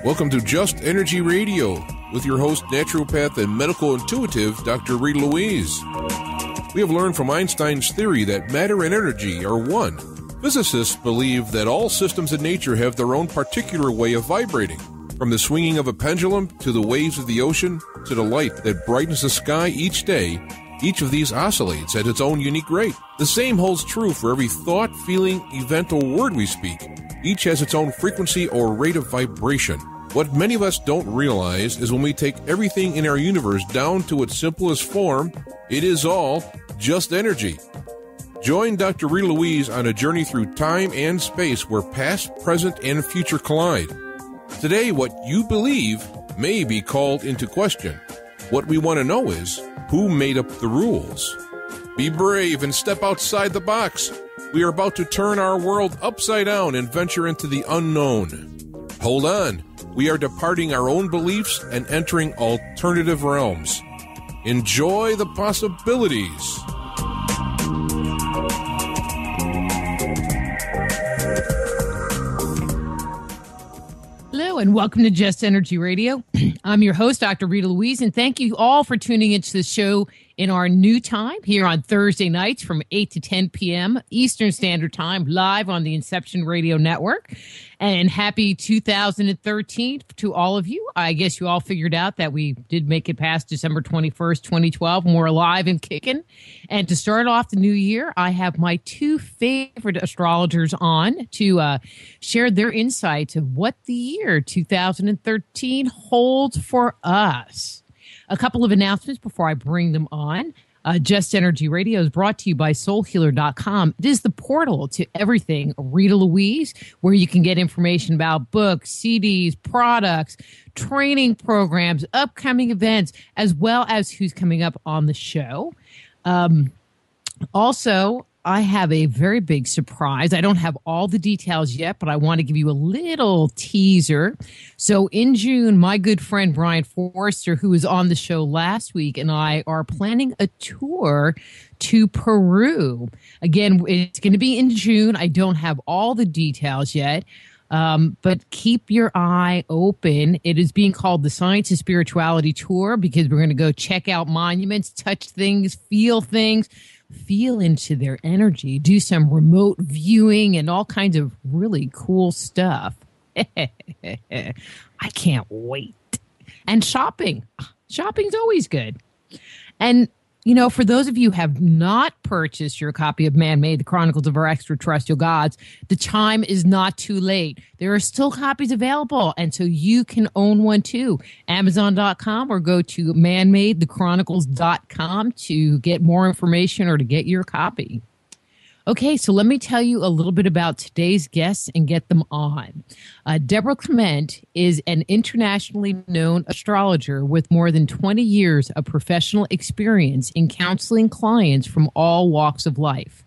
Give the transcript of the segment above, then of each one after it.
Welcome to Just Energy Radio with your host, naturopath and medical intuitive, Dr. Rita Louise. We have learned from Einstein's theory that matter and energy are one. Physicists believe that all systems in nature have their own particular way of vibrating. From the swinging of a pendulum to the waves of the ocean to the light that brightens the sky each day, each of these oscillates at its own unique rate. The same holds true for every thought, feeling, event, or word we speak. Each has its own frequency or rate of vibration. What many of us don't realize is when we take everything in our universe down to its simplest form, it is all just energy. Join Dr. Rita Louise on a journey through time and space where past, present, and future collide. Today, what you believe may be called into question. What we want to know is, who made up the rules? Be brave and step outside the box. We are about to turn our world upside down and venture into the unknown. Hold on. We are departing our own beliefs and entering alternative realms. Enjoy the possibilities. Hello and welcome to Just Energy Radio. I'm your host, Dr. Rita Louise, and thank you all for tuning into the show in our new time here on Thursday nights from 8 to 10 p.m. Eastern Standard Time, live on the Inception Radio Network. And happy 2013 to all of you. I guess you all figured out that we did make it past December 21st, 2012, and we're alive and kicking. And to start off the new year, I have my two favorite astrologers on to share their insights of what the year 2013 holds for us. A couple of announcements before I bring them on. Just Energy Radio is brought to you by soulhealer.com. It is the portal to everything Rita Louise, where you can get information about books, CDs, products, training programs, upcoming events, as well as who's coming up on the show. Also, I have a very big surprise. I don't have all the details yet, but I want to give you a little teaser. So in June, my good friend Brian Forrester, who was on the show last week, and I are planning a tour to Peru. Again, it's going to be in June. I don't have all the details yet. But keep your eye open. It is being called the Science of Spirituality Tour because we're going to go check out monuments, touch things, feel into their energy, do some remote viewing and all kinds of really cool stuff. I can't wait. And shopping. Shopping's always good. And you know, for those of you who have not purchased your copy of Man-Made, The Chronicles of Our Extraterrestrial Gods, the time is not too late. There are still copies available, and so you can own one too. Amazon.com or go to manmadethechronicles.com to get more information or to get your copy. Okay, so let me tell you a little bit about today's guests and get them on. Debra Clement is an internationally known astrologer with more than 20 years of professional experience in counseling clients from all walks of life.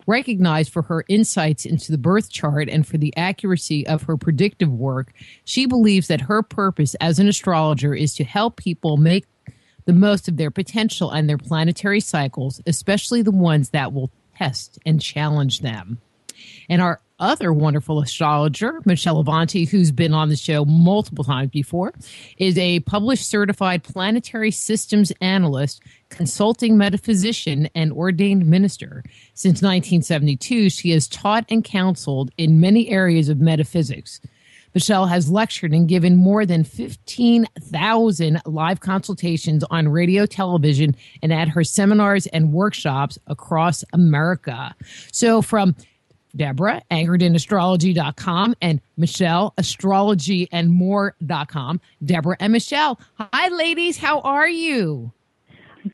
Recognized for her insights into the birth chart and for the accuracy of her predictive work, she believes that her purpose as an astrologer is to help people make the most of their potential and their planetary cycles, especially the ones that will test and challenge them. And our other wonderful astrologer, Michele Avanti, who's been on the show multiple times before, is a published certified planetary systems analyst, consulting metaphysician, and ordained minister. Since 1972, she has taught and counseled in many areas of metaphysics. Michele has lectured and given more than 15,000 live consultations on radio, television, and at her seminars and workshops across America. So from Debra, anchoredinastrology.com, and Michele, astrologyandmore.com. Debra and Michele. Hi, ladies. How are you?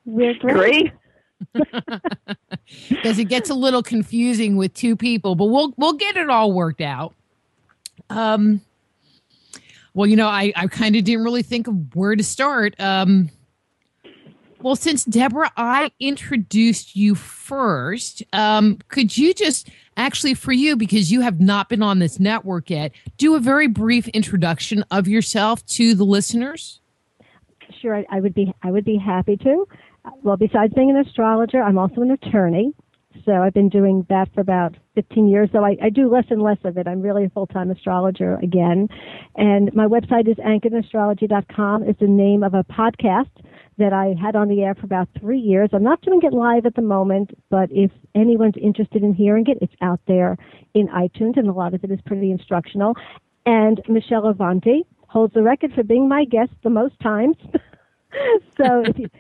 We're great. Because it gets a little confusing with two people, but we'll get it all worked out. Well, you know, I kind of didn't really think of where to start. Well, since Debra, I introduced you first, could you just actually, for you, because you have not been on this network yet, do a very brief introduction of yourself to the listeners? sure, I would be happy to. Well, besides being an astrologer, I'm also an attorney. So I've been doing that for about 15 years, though I do less and less of it. I'm really a full-time astrologer again. And my website is anchoredastrology.com. It's the name of a podcast that I had on the air for about 3 years. I'm not doing it live at the moment, but if anyone's interested in hearing it, it's out there in iTunes, and a lot of it is pretty instructional. And Michele Avanti holds the record for being my guest the most times. So if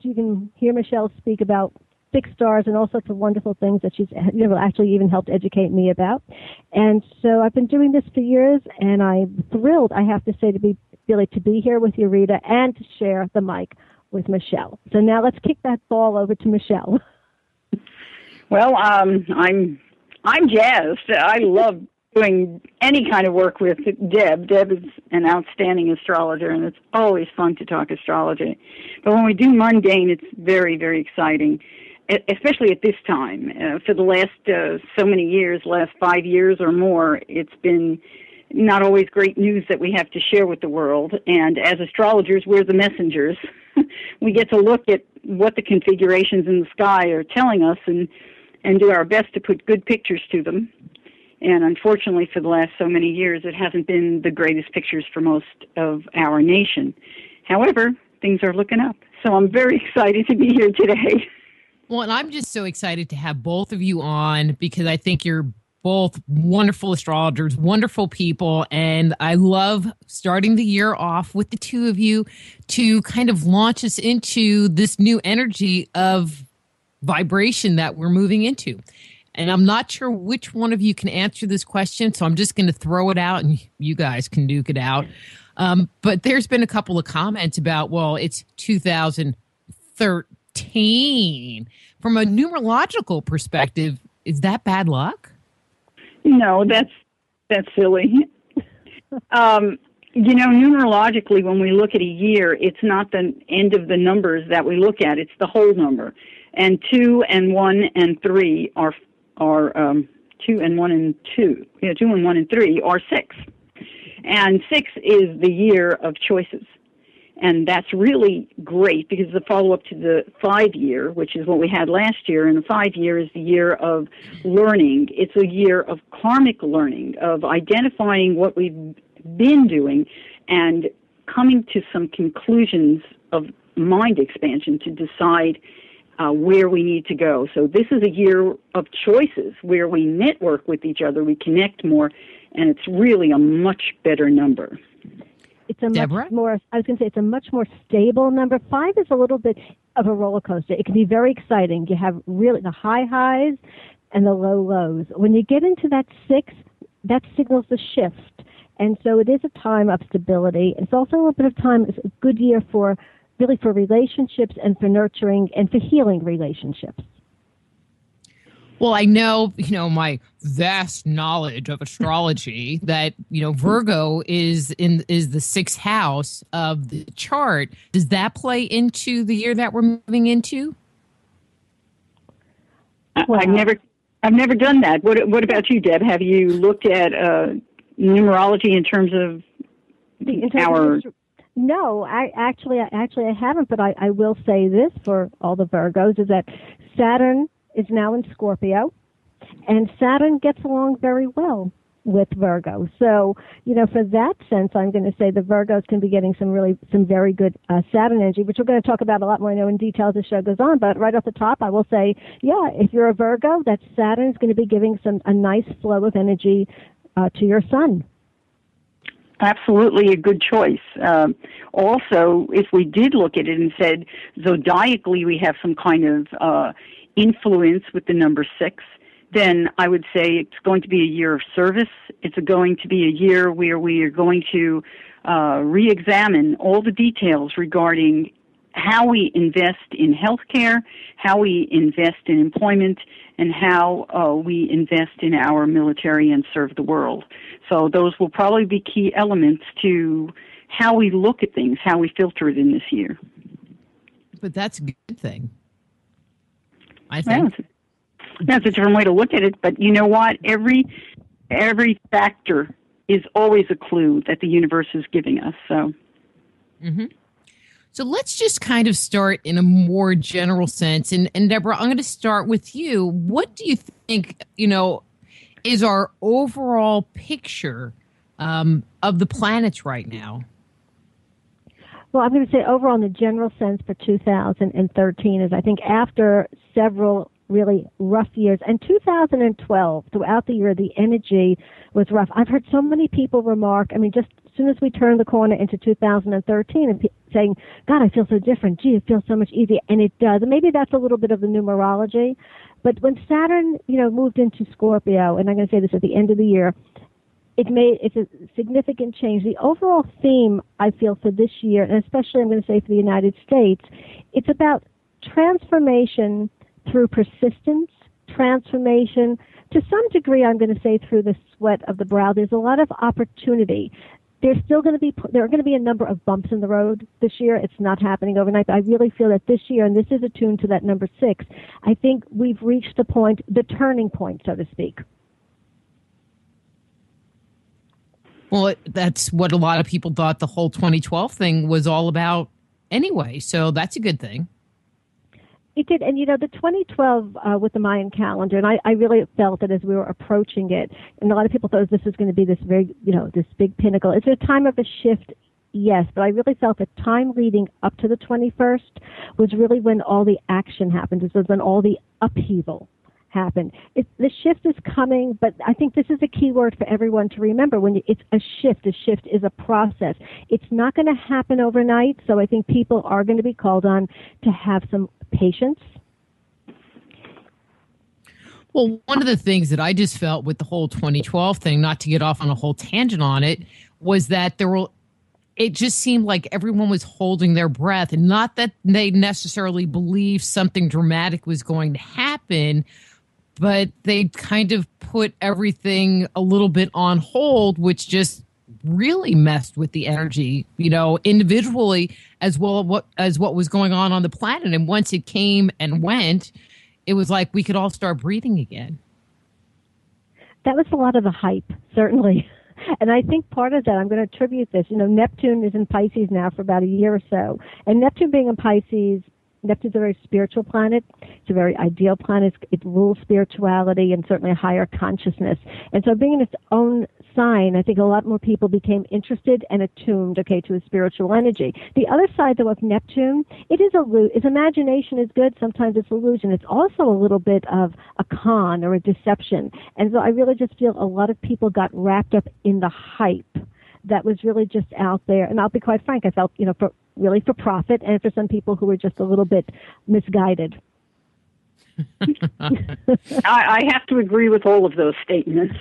you can hear Michele speak about fixed stars and all sorts of wonderful things that she's actually even helped educate me about. And so I've been doing this for years, and I'm thrilled, I have to say, to be here with you, Rita, and to share the mic with Michele. So now let's kick that ball over to Michele. Well, I'm jazzed. I love doing any kind of work with Deb. Deb is an outstanding astrologer, and it's always fun to talk astrology. But when we do mundane, it's very, very exciting, especially at this time. For the last so many years, last 5 years or more, it's been not always great news that we have to share with the world. And as astrologers, we're the messengers. We get to look at what the configurations in the sky are telling us and do our best to put good pictures to them. And unfortunately, for the last so many years, it hasn't been the greatest pictures for most of our nation. However, things are looking up. So I'm very excited to be here today. Well, and I'm just so excited to have both of you on because I think you're both wonderful astrologers, wonderful people, and I love starting the year off with the two of you to kind of launch us into this new energy of vibration that we're moving into. And I'm not sure which one of you can answer this question, so I'm just going to throw it out and you guys can duke it out. But there's been a couple of comments about, well, it's 2013. From a numerological perspective, is that bad luck? No, that's silly. Numerologically, when we look at a year, it's not the end of the numbers that we look at; it's the whole number. And 2 and 1 and 3 are 2 and 1 and 2. 2 and 1 and 3 are 6, and 6 is the year of choices. And that's really great because it's a follow-up to the 5-year, which is what we had last year. And the 5-year is the year of learning. It's a year of karmic learning, of identifying what we've been doing and coming to some conclusions of mind expansion to decide where we need to go. So this is a year of choices where we network with each other, we connect more, and it's really a much better number. It's a much more, I was going to say, it's a much more stable number. 5 is a little bit of a roller coaster. It can be very exciting. You have really the high highs and the low lows. When you get into that 6, that signals the shift. And so it is a time of stability. It's also a little bit of time, it's a good year for relationships and for nurturing and for healing relationships. Well, I know, my vast knowledge of astrology that, Virgo is the 6th house of the chart. Does that play into the year that we're moving into? Well, I've never done that. What about you, Deb? Have you looked at numerology in terms of our? No, I haven't, but I will say this for all the Virgos is that Saturn is now in Scorpio, and Saturn gets along very well with Virgo. So, for that sense, I'm going to say the Virgos can be getting some very good Saturn energy, which we're going to talk about a lot more, in detail as the show goes on. But right off the top, I will say, if you're a Virgo, that Saturn is going to be giving a nice flow of energy to your sun. Absolutely a good choice. Also, if we did look at it and said zodiacally we have some kind of influence with the number 6, then I would say it's going to be a year of service. It's going to be a year where we are going to re-examine all the details regarding how we invest in healthcare, how we invest in employment, and how we invest in our military and serve the world. So those will probably be key elements to how we look at things, how we filter it in this year. But that's a good thing, I think. Yeah, that's a different way to look at it, but you know what? Every factor is always a clue that the universe is giving us. So, So let's just kind of start in a more general sense. And Deborah, I'm going to start with you. What do you think, is our overall picture of the planets right now? Well, I'm going to say overall in the general sense for 2013 is I think after several really rough years, and 2012, throughout the year, the energy was rough. I've heard so many people remark, just as soon as we turn the corner into 2013 and saying, God, I feel so different. Gee, it feels so much easier. And it does. And maybe that's a little bit of the numerology. But when Saturn, moved into Scorpio, and I'm going to say this at the end of the year, it's a significant change. The overall theme, I feel, for this year, and especially I'm going to say for the United States, it's about transformation through persistence, transformation, to some degree, I'm going to say through the sweat of the brow. There's a lot of opportunity. There are going to be a number of bumps in the road this year. It's not happening overnight. But I really feel that this year, and this is attuned to that number 6, I think we've reached the point, the turning point, so to speak. Well, that's what a lot of people thought the whole 2012 thing was all about anyway. So that's a good thing. It did. And, the 2012 with the Mayan calendar, and I really felt that as we were approaching it, and a lot of people thought this was going to be this very, this big pinnacle. It's a time of a shift, yes, but I really felt the time leading up to the 21st was really when all the action happened. This was when all the upheaval happened. The shift is coming, but I think this is a key word for everyone to remember. It's a shift. A shift is a process. It's not going to happen overnight, so I think people are going to be called on to have some patience. Well, one of the things that I just felt with the whole 2012 thing, not to get off on a whole tangent on it, was that it just seemed like everyone was holding their breath, and not that they necessarily believed something dramatic was going to happen, but they kind of put everything a little bit on hold, which just really messed with the energy, individually as well as what was going on the planet. And once it came and went, it was like we could all start breathing again. That was a lot of the hype, certainly. And I think part of that, I'm going to attribute this. Neptune is in Pisces now for about a year or so. And Neptune being in Pisces, Neptune's a very spiritual planet. It's a very ideal planet. It rules spirituality and certainly a higher consciousness. And so being in its own sign, I think a lot more people became interested and attuned, to a spiritual energy. The other side, though, of Neptune, its imagination is good. Sometimes it's illusion. It's also a little bit of a con or a deception. And so I really just feel a lot of people got wrapped up in the hype that was really just out there. And I'll be quite frank, I felt, for profit, and for some people who were just a little bit misguided. I have to agree with all of those statements.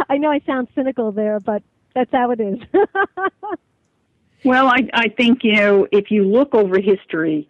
I know I sound cynical there, but that's how it is. Well, I think, if you look over history,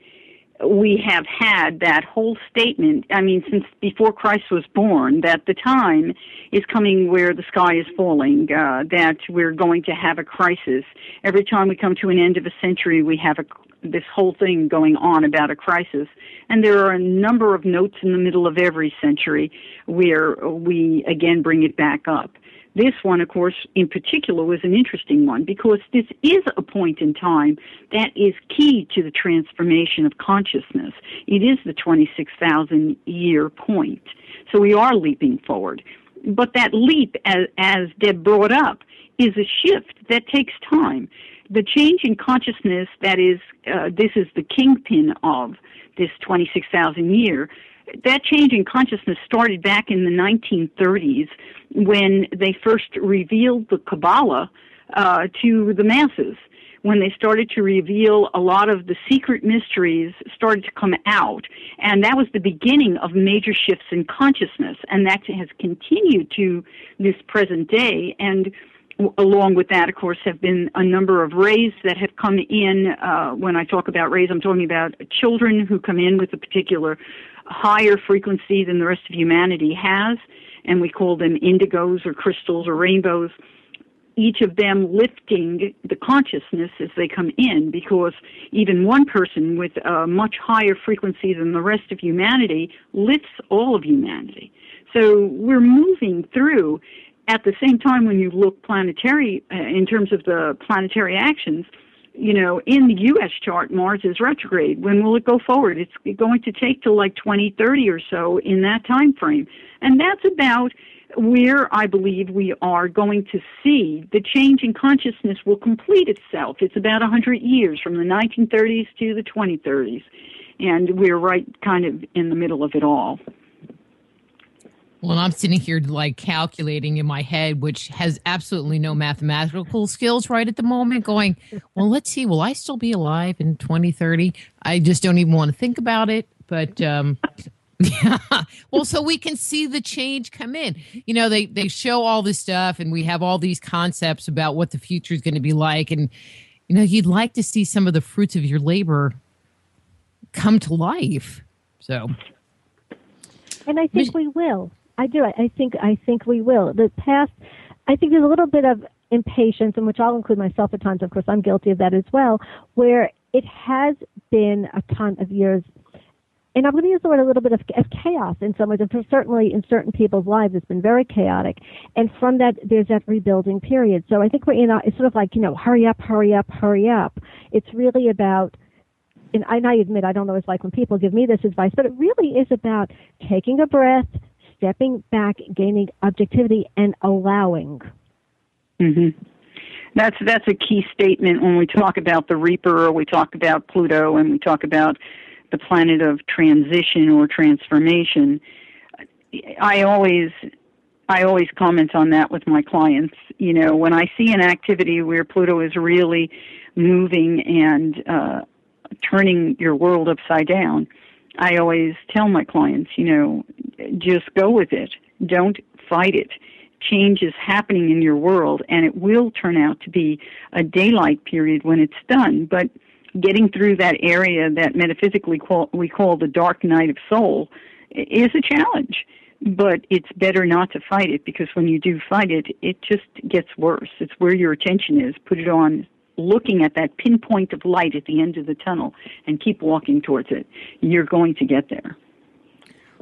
we have had that whole statement, since before Christ was born, that the time is coming where the sky is falling, that we're going to have a crisis. Every time we come to an end of a century, we have this whole thing going on about a crisis. And there are a number of notes in the middle of every century where we, again, bring it back up. This one, of course, in particular, was an interesting one because this is a point in time that is key to the transformation of consciousness. It is the 26,000-year point. So we are leaping forward. But that leap, as Deb brought up, is a shift that takes time. The change in consciousness that is, this is the kingpin of this 26,000 year, that change in consciousness started back in the 1930s when they first revealed the Kabbalah to the masses. When they started to reveal a lot of the secret mysteries started to come out, and that was the beginning of major shifts in consciousness, and that has continued to this present day. And along with that, of course, have been a number of rays that have come in. When I talk about rays, I'm talking about children who come in with a particular higher frequency than the rest of humanity has, and we call them indigos or crystals or rainbows, each of them lifting the consciousness as they come in, because even one person with a much higher frequency than the rest of humanity lifts all of humanity. So we're moving through. At the same time, when you look planetary, in terms of the planetary actions, in the U.S. chart, Mars is retrograde. When will it go forward? It's going to take till like 2030 or so in that time frame. And that's about where I believe we are going to see the change in consciousness will complete itself. It's about 100 years from the 1930s to the 2030s. And we're right kind of in the middle of it all. Well, I'm sitting here like calculating in my head, which has absolutely no mathematical skills right at the moment, going, well, let's see, will I still be alive in 2030? I just don't even want to think about it. But, yeah, well, so we can see the change come in. They show all this stuff and we have all these concepts about what the future is going to be like. And, you'd like to see some of the fruits of your labor come to life. So. And I think we will. I do. I think we will. The past, I think there's a little bit of impatience, in which I'll include myself at times. Of course, I'm guilty of that as well, where it has been a ton of years, and I'm going to use the word a little bit of chaos in some ways, and certainly in certain people's lives, it's been very chaotic. And from that, there's that rebuilding period. So I think it's sort of like, hurry up, hurry up, hurry up. It's really about, and I admit I don't always like when people give me this advice, but it really is about taking a breath, stepping back, gaining objectivity, and allowing. Mm-hmm. That's a key statement when we talk about the Reaper, or we talk about Pluto, and we talk about the planet of transition or transformation. I always comment on that with my clients. When I see an activity where Pluto is really moving and turning your world upside down, I always tell my clients, just go with it. Don't fight it. Change is happening in your world, and it will turn out to be a daylight period when it's done. But getting through that area that metaphysically we call the dark night of soul is a challenge. But it's better not to fight it, because when you do fight it, it just gets worse. It's where your attention is. Put it on looking at that pinpoint of light at the end of the tunnel and keep walking towards it. You're going to get there.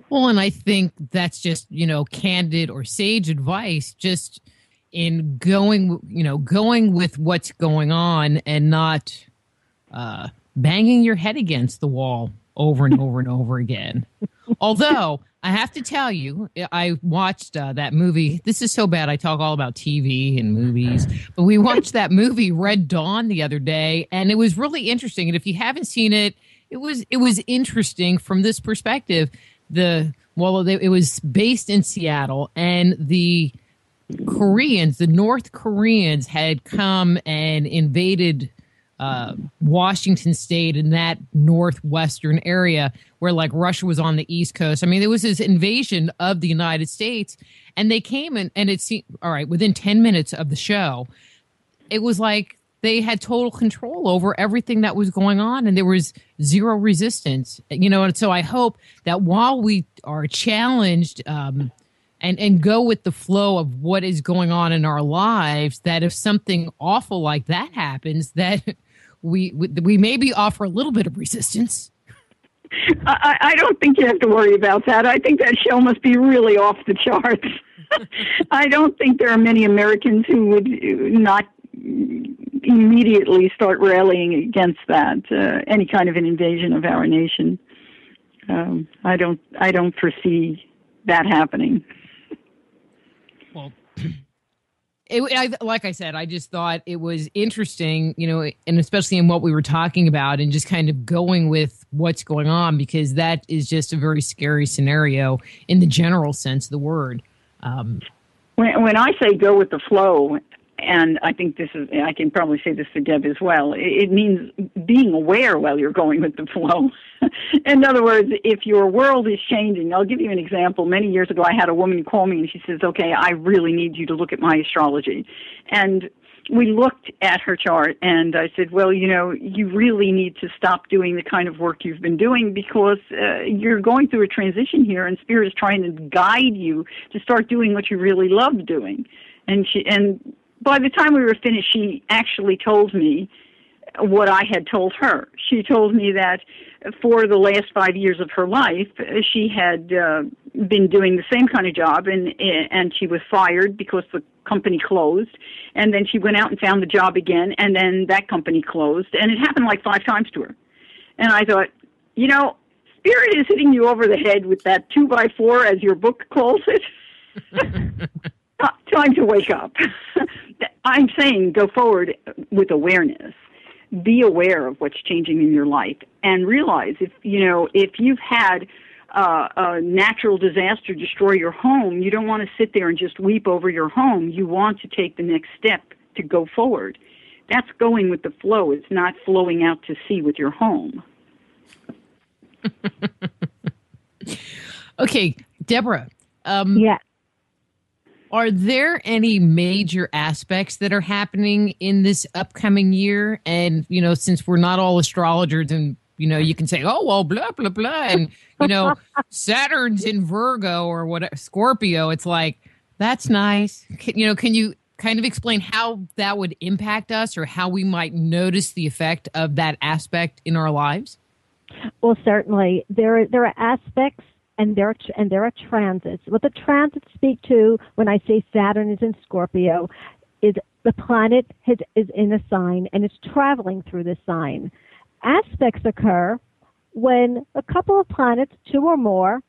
Well, and I think that's just, candid or sage advice, just in going with what's going on and not banging your head against the wall over and over and over again. Although, I have to tell you, I watched that movie. This is so bad. I talk all about TV and movies. But we watched that movie, Red Dawn, the other day, and it was really interesting. And if you haven't seen it, it was interesting from this perspective. It was based in Seattle, and the North Koreans had come and invaded Washington State in that northwestern area where like Russia was on the East Coast. I mean, there was this invasion of the United States, and they came and it seemed, all right, within 10 minutes of the show, it was like they had total control over everything that was going on, and there was zero resistance, and so I hope that while we are challenged, and go with the flow of what is going on in our lives, that if something awful like that happens, that we maybe offer a little bit of resistance. I don't think you have to worry about that. I think that show must be really off the charts. I don't think there are many Americans who would not immediately start rallying against that, any kind of an invasion of our nation. I don't foresee that happening. Well, like I said, I just thought it was interesting, and especially in what we were talking about, and just kind of going with what's going on, because that is just a very scary scenario in the general sense of the word. When I say go with the flow, and I think I can probably say this to Deb as well, it means being aware while you're going with the flow. In other words, if your world is changing, I'll give you an example. Many years ago, I had a woman call me and she says, okay, I really need you to look at my astrology. And we looked at her chart, and I said, well, you really need to stop doing the kind of work you've been doing, because you're going through a transition here, and Spirit is trying to guide you to start doing what you really love doing. And by the time we were finished, she actually told me what I had told her. She told me that for the last 5 years of her life, she had been doing the same kind of job, and she was fired because the company closed, and then she went out and found the job again, and then that company closed, and it happened like 5 times to her. And I thought, Spirit is hitting you over the head with that 2x4, as your book calls it. Time to wake up. I'm saying go forward with awareness. Be aware of what's changing in your life, and realize if you've had a natural disaster destroy your home, you don't want to sit there and just weep over your home. You want to take the next step to go forward. That's going with the flow. It's not flowing out to sea with your home. Okay, Deborah. Yeah. Are there any major aspects that are happening in this upcoming year? And, since we're not all astrologers and, you can say, oh, well, blah, blah, blah. And, Saturn's in Virgo or whatever, Scorpio. It's like, that's nice. Can you kind of explain how that would impact us or how we might notice the effect of that aspect in our lives? Well, certainly. There are aspects and there are transits. What the transits speak to when I say Saturn is in Scorpio is the planet is in a sign and it's traveling through this sign. Aspects occur when a couple of planets, 2 or more,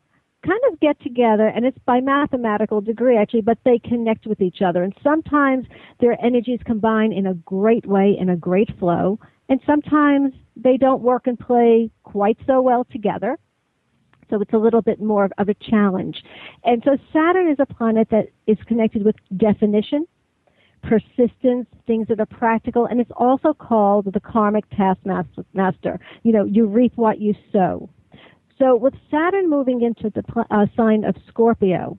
kind of get together, and it's by mathematical degree actually, but they connect with each other. And sometimes their energies combine in a great way, in a great flow, and sometimes they don't work and play quite so well together. So it's a little bit more of a challenge. And so Saturn is a planet that is connected with definition, persistence, things that are practical, and it's also called the karmic taskmaster. You reap what you sow. So with Saturn moving into the sign of Scorpio,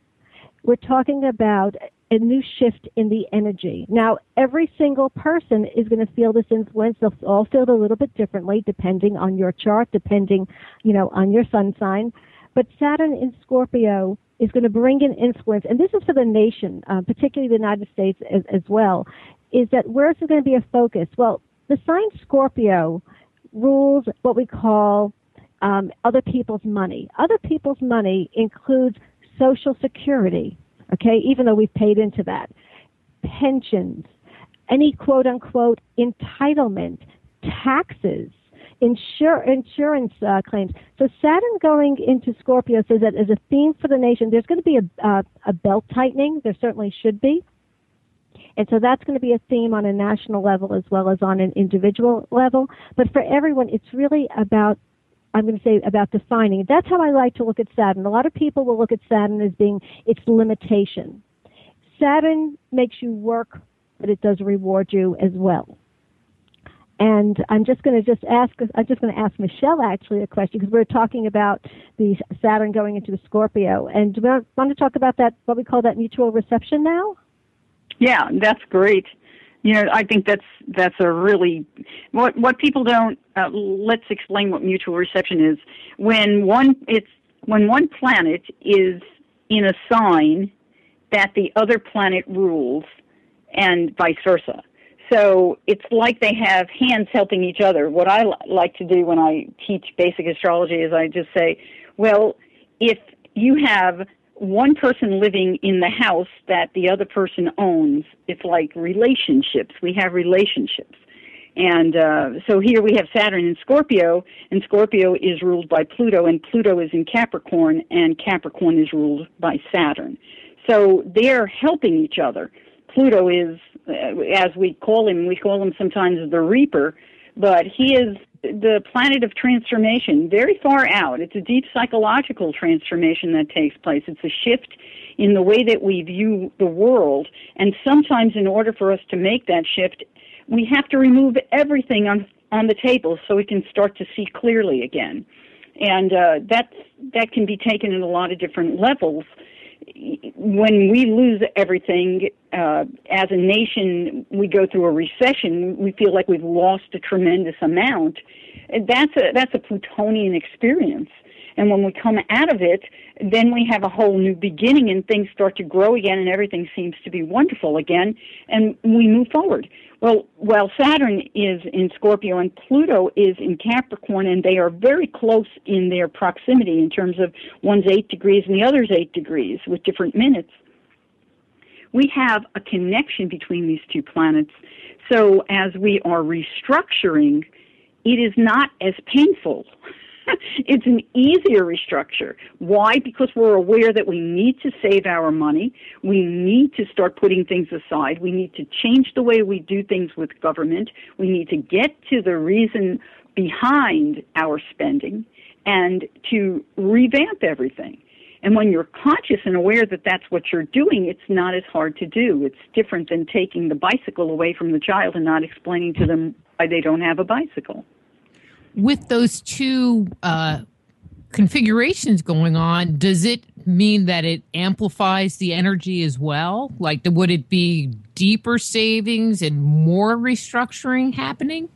we're talking about a new shift in the energy. Now, every single person is going to feel this influence. They'll all feel it a little bit differently depending on your chart, depending, on your sun sign. But Saturn in Scorpio is going to bring in influence, and this is for the nation, particularly the United States as well, is that where is there going to be a focus? Well, the sign Scorpio rules what we call other people's money. Other people's money includes Social Security, okay, even though we've paid into that, pensions, any quote-unquote entitlement, taxes, insurance claims. So Saturn going into Scorpio says that as a theme for the nation, there's going to be a belt tightening. There certainly should be. And so that's going to be a theme on a national level as well as on an individual level. But for everyone, it's really about, I'm going to say, about defining. That's how I like to look at Saturn. A lot of people will look at Saturn as being its limitation. Saturn makes you work, but it does reward you as well. And I'm just going to ask Michele actually a question, because we're talking about the Saturn going into the Scorpio. And do we want to talk about that, what we call that mutual reception now? Yeah, that's great. I think that's a really, what people don't, let's explain what mutual reception is. When one planet is in a sign that the other planet rules, and vice versa. So it's like they have hands helping each other. What I like to do when I teach basic astrology is I just say, well, if you have one person living in the house that the other person owns, it's like relationships. We have relationships. And so here we have Saturn in Scorpio, and Scorpio is ruled by Pluto, and Pluto is in Capricorn, and Capricorn is ruled by Saturn. So they're helping each other. Pluto is, as we call him sometimes the Reaper, but he is the planet of transformation, very far out. It's a deep psychological transformation that takes place. It's a shift in the way that we view the world, and sometimes in order for us to make that shift, we have to remove everything on the table so we can start to see clearly again. And that can be taken at a lot of different levels. When we lose everything, as a nation, we go through a recession, we feel like we've lost a tremendous amount. That's a Plutonian experience. And when we come out of it, then we have a whole new beginning and things start to grow again and everything seems to be wonderful again and we move forward. Well, while Saturn is in Scorpio and Pluto is in Capricorn, and they are very close in their proximity in terms of one's 8 degrees and the other's 8 degrees with different minutes. we have a connection between these two planets. So as we are restructuring, it is not as painful. It's an easier restructure. Why? Because we're aware that we need to save our money. We need to start putting things aside. We need to change the way we do things with government. We need to get to the reason behind our spending and to revamp everything. And when you're conscious and aware that that's what you're doing, it's not as hard to do. It's different than taking the bicycle away from the child and not explaining to them why they don't have a bicycle. With those two configurations going on, does it mean that it amplifies the energy as well? Like, would it be deeper savings and more restructuring happening?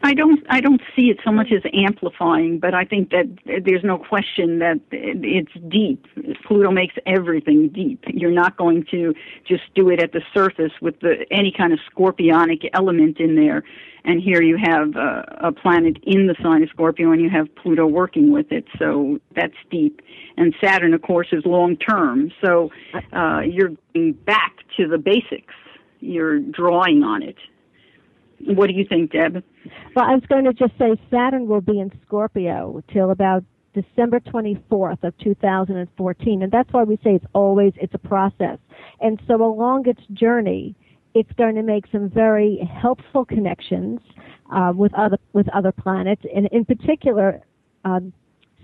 I don't see it so much as amplifying, but I think that there's no question that it's deep. Pluto makes everything deep. You're not going to just do it at the surface with any kind of scorpionic element in there. And here you have a planet in the sign of Scorpio, and you have Pluto working with it. So that's deep. And Saturn, of course, is long term. So you're going back to the basics. You're drawing on it. What do you think, Deb? Well, I was going to just say Saturn will be in Scorpio till about December 24th of 2014, and that's why we say it's a process. And so along its journey, it's going to make some very helpful connections with other planets, and in particular,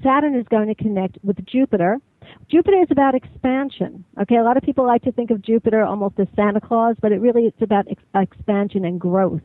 Saturn is going to connect with Jupiter. Jupiter is about expansion. Okay, a lot of people like to think of Jupiter almost as Santa Claus, but it's about expansion and growth.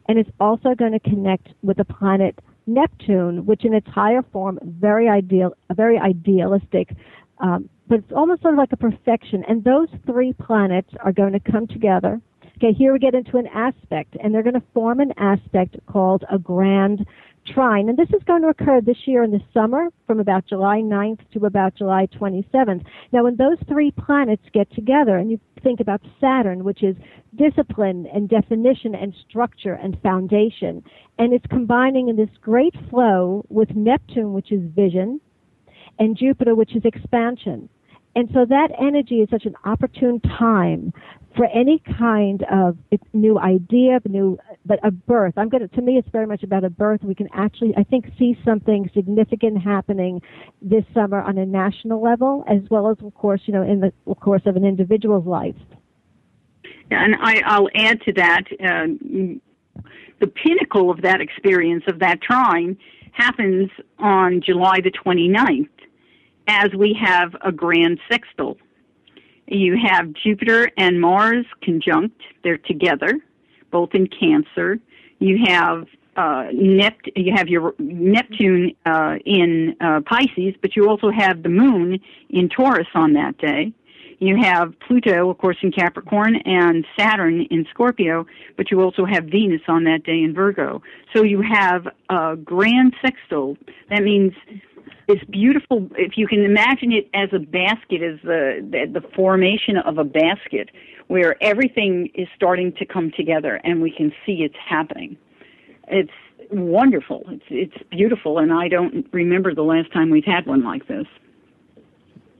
And it's also going to connect with the planet Neptune, which in its higher form, very idealistic, but it's almost sort of like a perfection. And those three planets are going to come together. Okay, here we get into an aspect, and they're going to form an aspect called a grand trine. And this is going to occur this year in the summer from about July 9th to about July 27th. Now, when those three planets get together, and you think about Saturn, which is discipline and definition and structure and foundation, and it's combining in this great flow with Neptune, which is vision, and Jupiter, which is expansion. And so that energy is such an opportune time for any kind of new idea, but a birth. To me, it's very much about a birth. We can actually, I think, see something significant happening this summer on a national level, as well as, of course, in the course of an individual's life. Yeah, and I'll add to that, the pinnacle of that experience, of that trine, happens on July the 29th, as we have a grand sextile. You have Jupiter and Mars conjunct. They're together, both in Cancer. You have your Neptune in Pisces, but you also have the Moon in Taurus on that day. You have Pluto, of course, in Capricorn, and Saturn in Scorpio, but you also have Venus on that day in Virgo. So you have a grand sextile. That means it's beautiful. If you can imagine it as a basket, as the formation of a basket, where everything is starting to come together and we can see it's happening. It's wonderful. It's beautiful, and I don't remember the last time we've had one like this.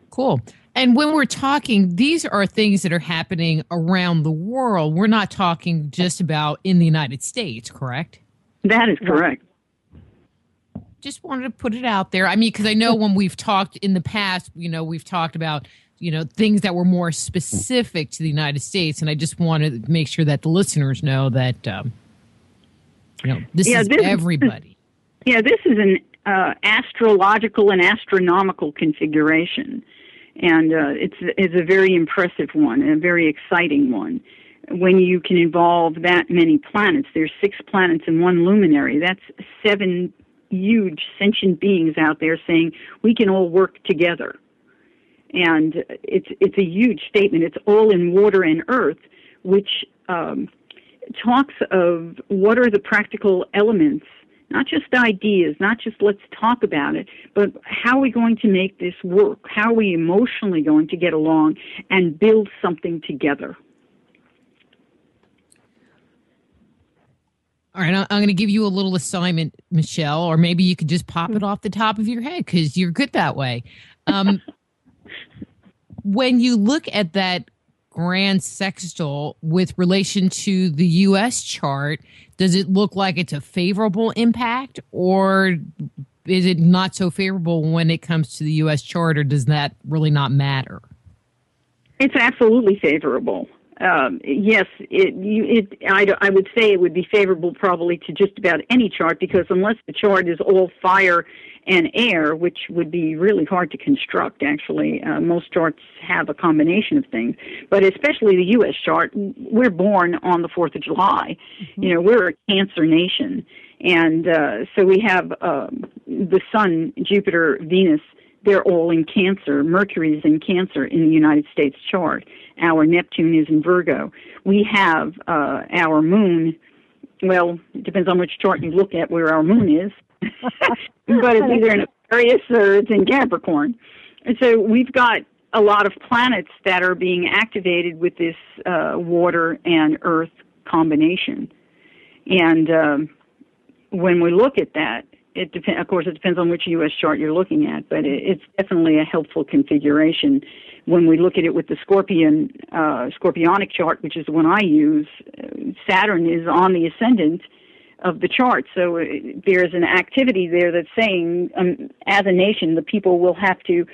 Cool. And when we're talking, these are things that are happening around the world. We're not talking just about in the United States, correct? That is correct. Just wanted to put it out there. I mean, because I know when we've talked in the past, we've talked about, things that were more specific to the United States. And I just wanted to make sure that the listeners know that, this is everybody. Yeah, this is an astrological and astronomical configuration. And it's a very impressive one, and a very exciting one. When you can involve that many planets, there's 6 planets and 1 luminary. That's 7 huge sentient beings out there saying we can all work together. And it's a huge statement. It's all in water and earth, which talks of what are the practical elements, not just ideas, not just let's talk about it, but how are we going to make this work? How are we emotionally going to get along and build something together? All right, I'm going to give you a little assignment, Michele, or maybe you could just pop it off the top of your head because you're good that way. when you look at that grand sextile with relation to the U.S. chart, does it look like it's a favorable impact, or is it not so favorable when it comes to the U.S. chart, or does that really not matter? It's absolutely favorable. Yes, I would say it would be favorable probably to just about any chart, because unless the chart is all fire and air, which would be really hard to construct, actually, most charts have a combination of things, but especially the U.S. chart, we're born on the 4th of July. Mm-hmm. You know, we're a Cancer nation, and so we have the Sun, Jupiter, Venus, they're all in Cancer. Mercury is in Cancer in the United States chart. Our Neptune is in Virgo. We have our moon. Well, it depends on which chart you look at where our moon is. But it's either in Aquarius or it's in Capricorn. And so we've got a lot of planets that are being activated with this water and earth combination. And when we look at that, of course, it depends on which U.S. chart you're looking at, but it's definitely a helpful configuration. When we look at it with the Scorpionic chart, which is the one I use, Saturn is on the ascendant of the chart. So there's an activity there that's saying, as a nation, the people will have to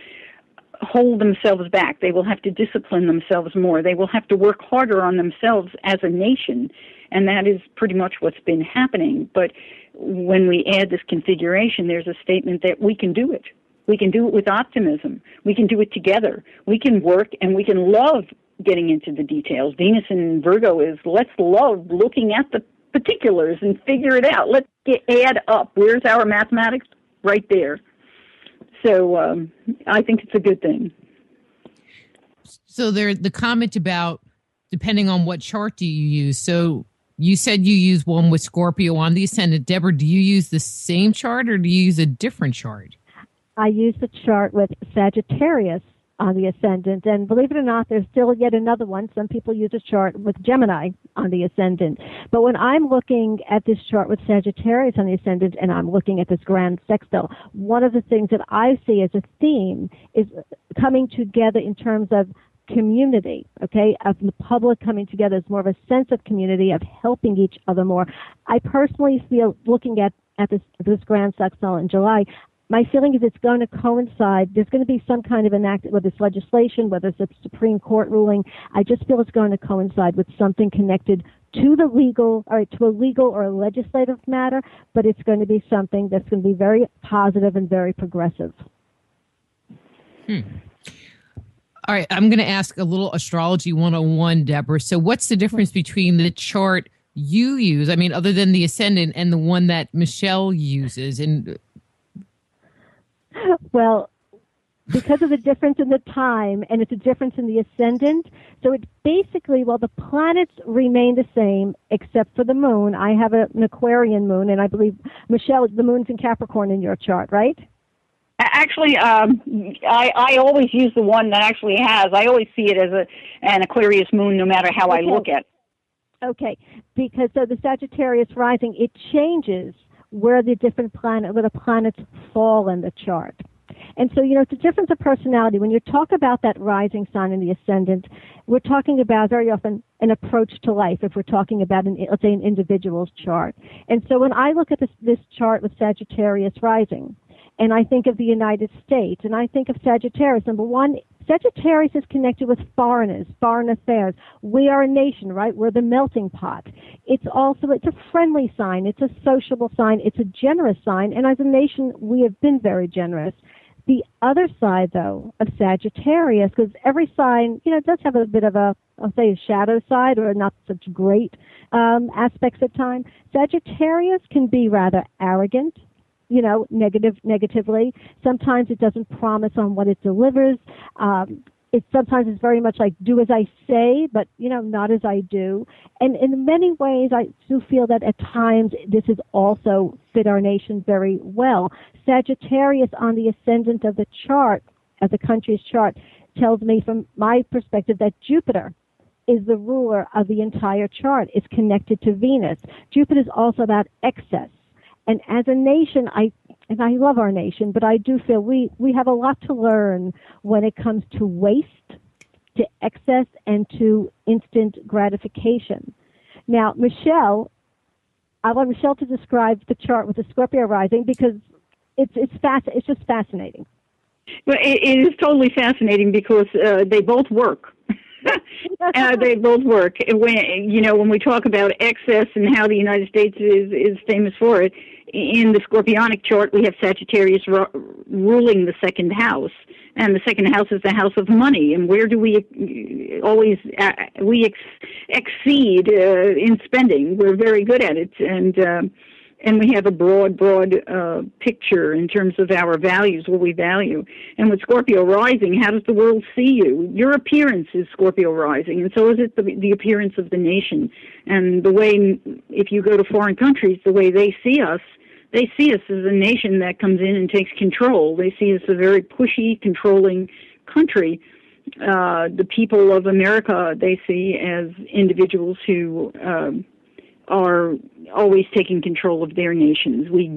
hold themselves back. They will have to discipline themselves more. They will have to work harder on themselves as a nation. And that is pretty much what's been happening. But when we add this configuration, there's a statement that we can do it. We can do it with optimism. We can do it together. We can work and we can love getting into the details. Venus in Virgo is, let's love looking at the particulars and figure it out. Let's add up. Where's our mathematics? Right there. So I think it's a good thing. So the comment about depending on what chart do you use. So you said you use one with Scorpio on the ascendant. Deborah, do you use the same chart or do you use a different chart? I use the chart with Sagittarius on the ascendant, and believe it or not, there's still yet another one. Some people use a chart with Gemini on the ascendant. But when I'm looking at this chart with Sagittarius on the ascendant and I'm looking at this grand sextile, one of the things that I see as a theme is coming together in terms of community, okay, of the public coming together. It's more of a sense of community, of helping each other more. I personally feel, looking at this grand sextile in July, my feeling is it's going to coincide. There's going to be some kind of enactment, whether it's legislation, whether it's a Supreme Court ruling. I just feel it's going to coincide with something connected to the legal, or to a legal or a legislative matter, but it's going to be something that's going to be very positive and very progressive. All right, I'm going to ask a little astrology 101, Deborah. So what's the difference between the chart you use, I mean, other than the ascendant, and the one that Michele uses? And well, because of the difference in the time, and it's a difference in the ascendant, so it basically, well, the planets remain the same except for the moon. I have an Aquarian moon, and I believe, Michele, the moon's in Capricorn in your chart, right? Actually, I always use the one that actually has. I always see it as an Aquarius moon, no matter how I look at it. Okay, because so the Sagittarius rising, it changes where the different where the planets fall in the chart. And so, you know, it's a difference of personality. When you talk about that rising sign in the ascendant, we're talking about very often an approach to life, if we're talking about, let's say, an individual's chart. And so when I look at this chart with Sagittarius rising, and I think of the United States, and I think of Sagittarius, number one, Sagittarius is connected with foreigners, foreign affairs. We are a nation, right? We're the melting pot. It's a friendly sign. It's a sociable sign. It's a generous sign. And as a nation, we have been very generous. The other side, though, of Sagittarius, because every sign, you know, does have a bit of a, I'll say, a shadow side, or not such great aspects at times. Sagittarius can be rather arrogant, you know, negatively. Sometimes it doesn't promise on what it delivers. Sometimes it's very much like, do as I say, but, you know, not as I do. And in many ways, I do feel that at times this has also fit our nation very well. Sagittarius on the ascendant of the chart, of the country's chart, tells me from my perspective that Jupiter is the ruler of the entire chart. It's connected to Venus. Jupiter is also about excess. And as a nation, I love our nation, but I do feel we have a lot to learn when it comes to waste to excess and to instant gratification. Now, Michele, I want Michele to describe the chart with the Scorpio rising because it's just fascinating. Well, it is totally fascinating because they both work. They both work. When we talk about excess and how the United States is famous for it, in the Scorpionic chart, we have Sagittarius ruling the second house, and the second house is the house of money. And where do we always exceed in spending? We're very good at it, and we have a broad picture in terms of our values, what we value. And with Scorpio rising, how does the world see you? Your appearance is Scorpio rising, and so is it the appearance of the nation. And the way, if you go to foreign countries, the way they see us as a nation that comes in and takes control. They see us as a very pushy, controlling country. The people of America, they see as individuals who are always taking control of their nations. We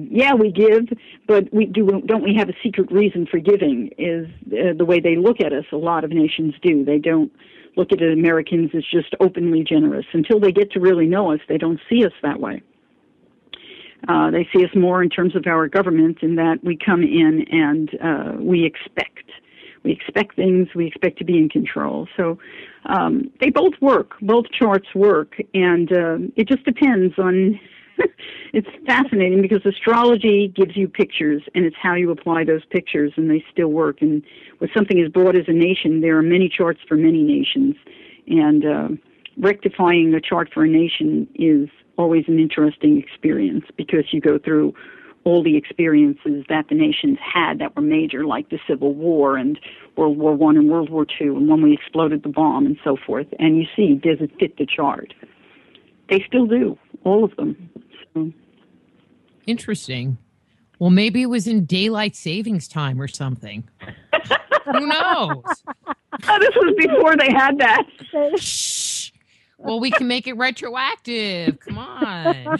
give, but don't we have a secret reason for giving? Is the way they look at us. A lot of nations do. They don't look at Americans as just openly generous. Until they get to really know us, they don't see us that way. They see us more in terms of our government, in that we come in and we expect things. We expect to be in control. So they both work. Both charts work, and it just depends on. It's fascinating because astrology gives you pictures, and it's how you apply those pictures, and they still work. And with something as broad as a nation, there are many charts for many nations, and rectifying a chart for a nation is always an interesting experience because you go through all the experiences that the nations had that were major, like the Civil War and World War I and World War II, and when we exploded the bomb and so forth. And you see, does it fit the chart? They still do, all of them. So. Interesting. Well, maybe it was in daylight savings time or something. Who knows? This was before they had that. Shh. Well, we can make it retroactive. Come on.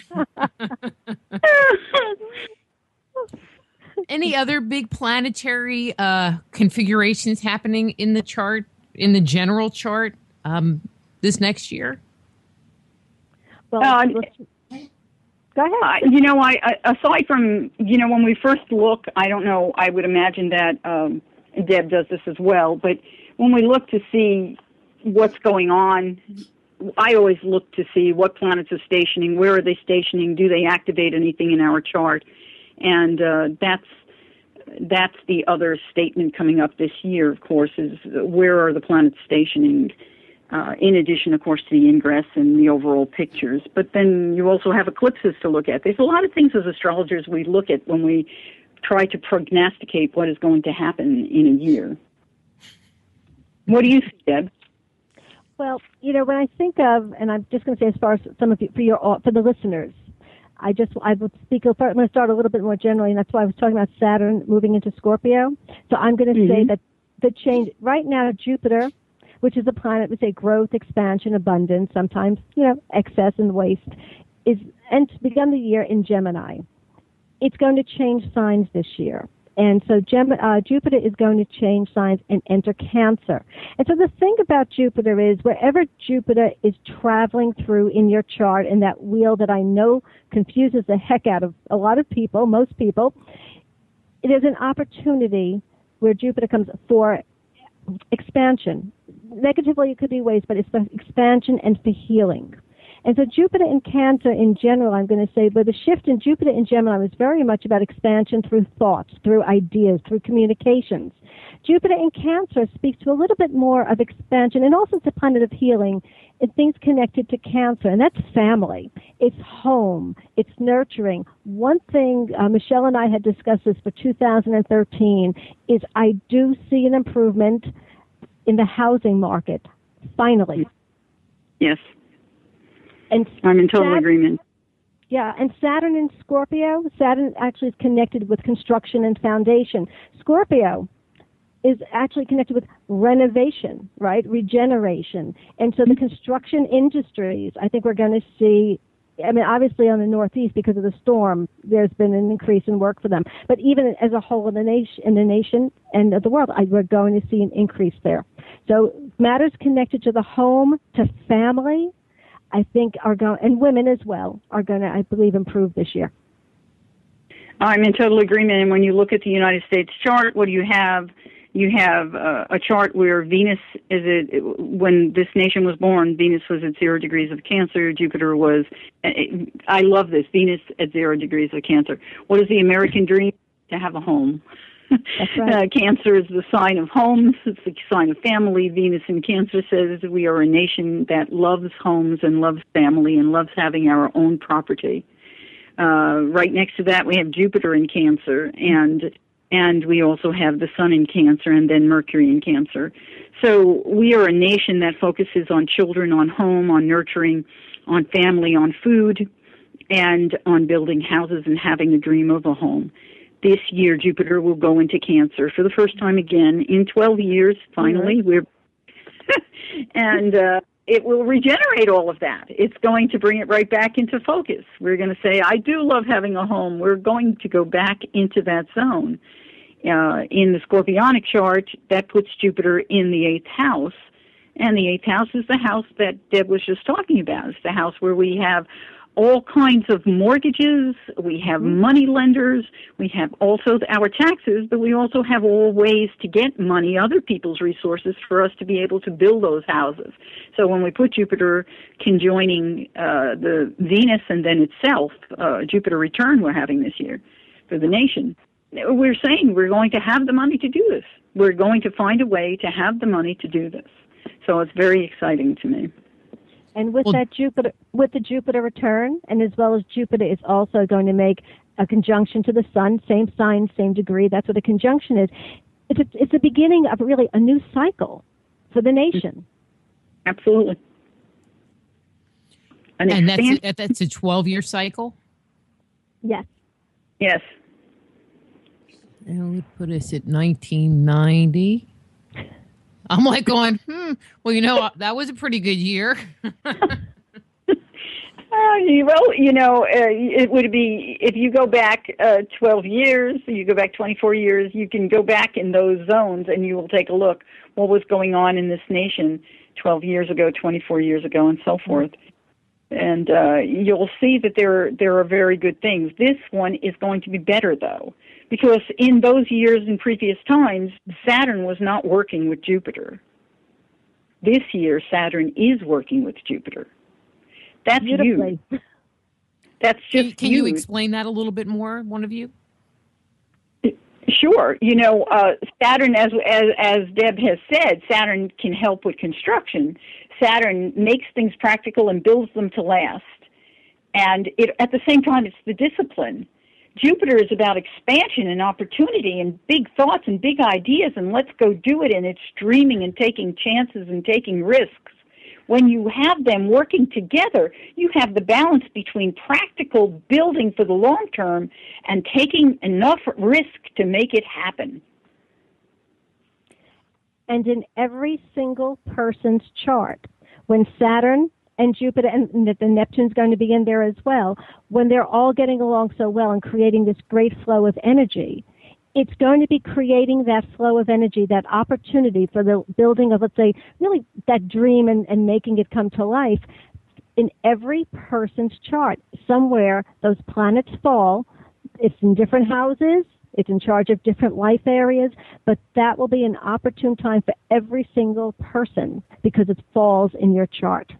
Any other big planetary configurations happening in the chart, in the general chart, this next year? Well, go ahead. I aside from, when we first look, I don't know, I would imagine that Deb does this as well, but when we look to see what's going on, I always look to see what planets are stationing, where are they stationing, do they activate anything in our chart, and that's the other statement coming up this year, of course, is where are the planets stationing, in addition, of course, to the ingress and the overall pictures. But then you also have eclipses to look at. There's a lot of things as astrologers we look at when we try to prognosticate what is going to happen in a year. What do you see, Deb? Well, when I think of, and I'm just going to say as far as some of you, for the listeners, I would speak, I'm going to start a little bit more generally, and that's why I was talking about Saturn moving into Scorpio. So I'm going to say that the change, right now, Jupiter, which is a planet, we say growth, expansion, abundance, sometimes, excess and waste, and begun the year in Gemini. It's going to change signs this year. And so Jupiter is going to change signs and enter Cancer. And so the thing about Jupiter is wherever Jupiter is traveling through in your chart, in that wheel that I know confuses the heck out of a lot of people, most people, it is an opportunity where Jupiter comes for expansion. Negatively, it could be waste, but it's for expansion and for healing. And so Jupiter in Cancer in general, I'm going to say, but the shift in Jupiter in Gemini was very much about expansion through thoughts, through ideas, through communications. Jupiter in Cancer speaks to a little bit more of expansion, and also it's a planet of healing and things connected to Cancer, and that's family. It's home. It's nurturing. One thing, Michele and I had discussed this for 2013, is I do see an improvement in the housing market, finally. Yes. And I'm in total agreement. Yeah, and Saturn in Scorpio, Saturn actually is connected with construction and foundation. Scorpio is actually connected with renovation, right? Regeneration. And so the construction industries, I think we're going to see, obviously on the Northeast because of the storm, there's been an increase in work for them. But even as a whole in the nation and the world, we're going to see an increase there. So matters connected to the home, to family, I think are going, and women as well, are going to, I believe, improve this year. I'm in total agreement. And when you look at the United States chart, what do you have? You have a chart where Venus when this nation was born, Venus was at 0 degrees of Cancer. Jupiter was, I love this, Venus at 0 degrees of Cancer. What is the American dream? To have a home. That's right. Cancer is the sign of homes. It's the sign of family. Venus in Cancer says we are a nation that loves homes and loves family and loves having our own property. Right next to that, we have Jupiter in Cancer, and we also have the Sun in Cancer and then Mercury in Cancer. So we are a nation that focuses on children, on home, on nurturing, on family, on food, and on building houses and having a dream of a home. This year, Jupiter will go into Cancer for the first time again in 12 years. Finally, and it will regenerate all of that. It's going to bring it right back into focus. We're going to say, I do love having a home. We're going to go back into that zone. In the Scorpionic chart, that puts Jupiter in the 8th house. And the 8th house is the house that Deb was just talking about. It's the house where we have all kinds of mortgages, we have money lenders, we have also our taxes, but we also have all ways to get money, other people's resources, for us to be able to build those houses. So when we put Jupiter conjoining the Venus and then itself, Jupiter return we're having this year for the nation, we're saying we're going to have the money to do this. We're going to find a way to have the money to do this. So it's very exciting to me. And with that Jupiter, with the Jupiter return, and as well as Jupiter is also going to make a conjunction to the Sun, same sign, same degree. That's what a conjunction is. It's a beginning of really a new cycle for the nation. Absolutely. And that's a 12-year cycle? Yes. Yes. And we put us at 1990. I'm like going, well, that was a pretty good year. It would be, if you go back 12 years, you go back 24 years, you can go back in those zones and you will take a look what was going on in this nation 12 years ago, 24 years ago, and so forth. And you'll see that there are very good things. This one is going to be better, though, because in those years in previous times, Saturn was not working with Jupiter. This year, Saturn is working with Jupiter. That's huge. That's just Can you explain that a little bit more, one of you? Sure. Saturn, as Deb has said, Saturn can help with construction. Saturn makes things practical and builds them to last. And at the same time, it's the discipline. Jupiter is about expansion and opportunity and big thoughts and big ideas, and let's go do it. And it's dreaming and taking chances and taking risks. When you have them working together, you have the balance between practical building for the long term and taking enough risk to make it happen. And in every single person's chart, when Saturn and Jupiter, and the Neptune's going to be in there as well, when they're all getting along so well and creating this great flow of energy, it's going to be creating that flow of energy, that opportunity for the building of, let's say, really that dream and making it come to life. In every person's chart, somewhere those planets fall. It's in different houses. It's in charge of different life areas, but that will be an opportune time for every single person because it falls in your chart.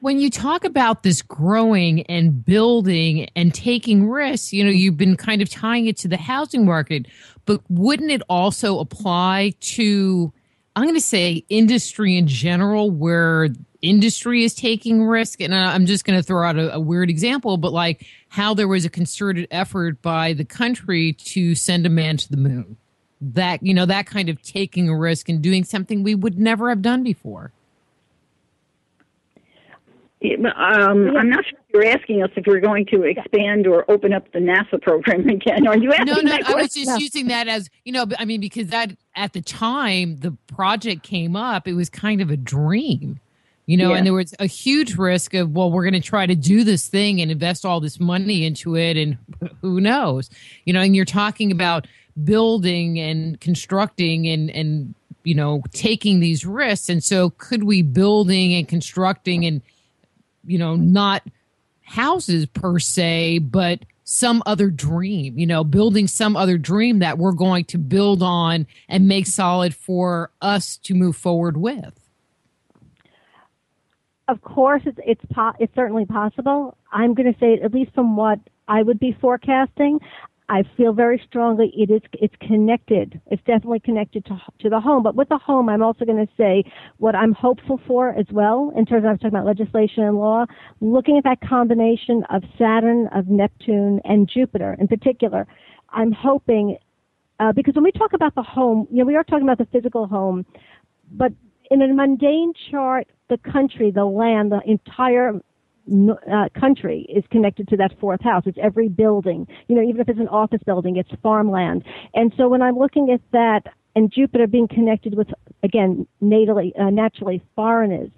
When you talk about this growing and building and taking risks, you've been kind of tying it to the housing market, but wouldn't it also apply to, I'm going to say, industry in general, where industry is taking risk? And I'm just going to throw out a weird example, but like how there was a concerted effort by the country to send a man to the moon. That, that kind of taking a risk and doing something we would never have done before. I'm not sure if you're asking us if we're going to expand or open up the NASA program again. Are you asking that question? I was just using that as, because that at the time the project came up, it was kind of a dream, and there was a huge risk of, well, we're going to try to do this thing and invest all this money into it, and who knows, and you're talking about building and constructing and taking these risks. And so could we building and constructing and, not houses per se, but some other dream, building some other dream that we're going to build on and make solid for us to move forward with? Of course, it's certainly possible. I'm going to say, at least from what I would be forecasting, I feel very strongly it's connected. It's definitely connected to the home. But with the home, I'm also going to say what I'm hopeful for as well, in terms of, I was talking about legislation and law, looking at that combination of Saturn, of Neptune, and Jupiter in particular. I'm hoping, because when we talk about the home, we are talking about the physical home, but in a mundane chart, the country, the land, the entire country is connected to that fourth house. It's every building. Even if it's an office building, it's farmland. And so when I'm looking at that, and Jupiter being connected with, again, naturally foreigners,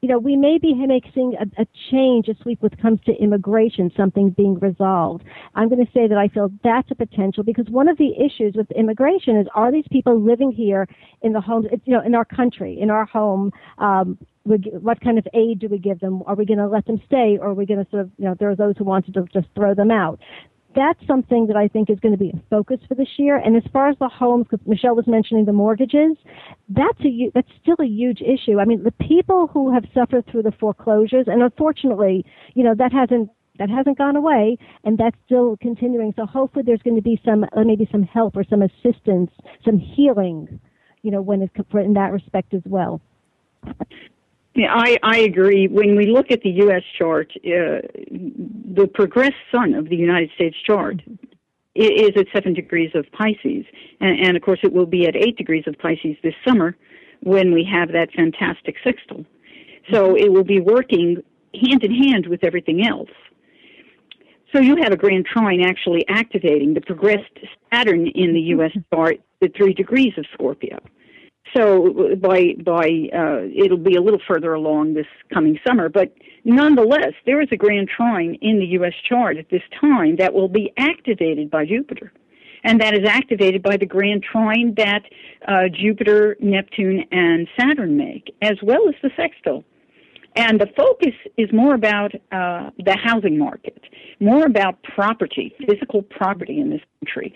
we may be seeing a change this week when it comes to immigration, something being resolved. I'm going to say that I feel that's a potential, because one of the issues with immigration is, are these people living here in the homes, in our country, in our home? What kind of aid do we give them? Are we going to let them stay, or are we going to sort of, there are those who wanted to just throw them out? That's something that I think is going to be a focus for this year. And as far as the homes, because Michele was mentioning the mortgages, that's still a huge issue. I mean, the people who have suffered through the foreclosures, and unfortunately, that hasn't gone away, and that's still continuing. So hopefully there's going to be maybe some help or some assistance, some healing, when it's in that respect as well. Yeah, I agree. When we look at the U.S. chart, the progressed sun of the United States chart is at 7 degrees of Pisces. And of course, it will be at 8 degrees of Pisces this summer when we have that fantastic sextile. So it will be working hand in hand with everything else. So you have a grand trine actually activating the progressed Saturn in the U.S. chart at 3 degrees of Scorpio. So it'll be a little further along this coming summer, but nonetheless, there is a grand trine in the U.S. chart at this time that will be activated by Jupiter, and that is activated by the grand trine that Jupiter, Neptune, and Saturn make, as well as the sextile. And the focus is more about the housing market, more about property, physical property in this country.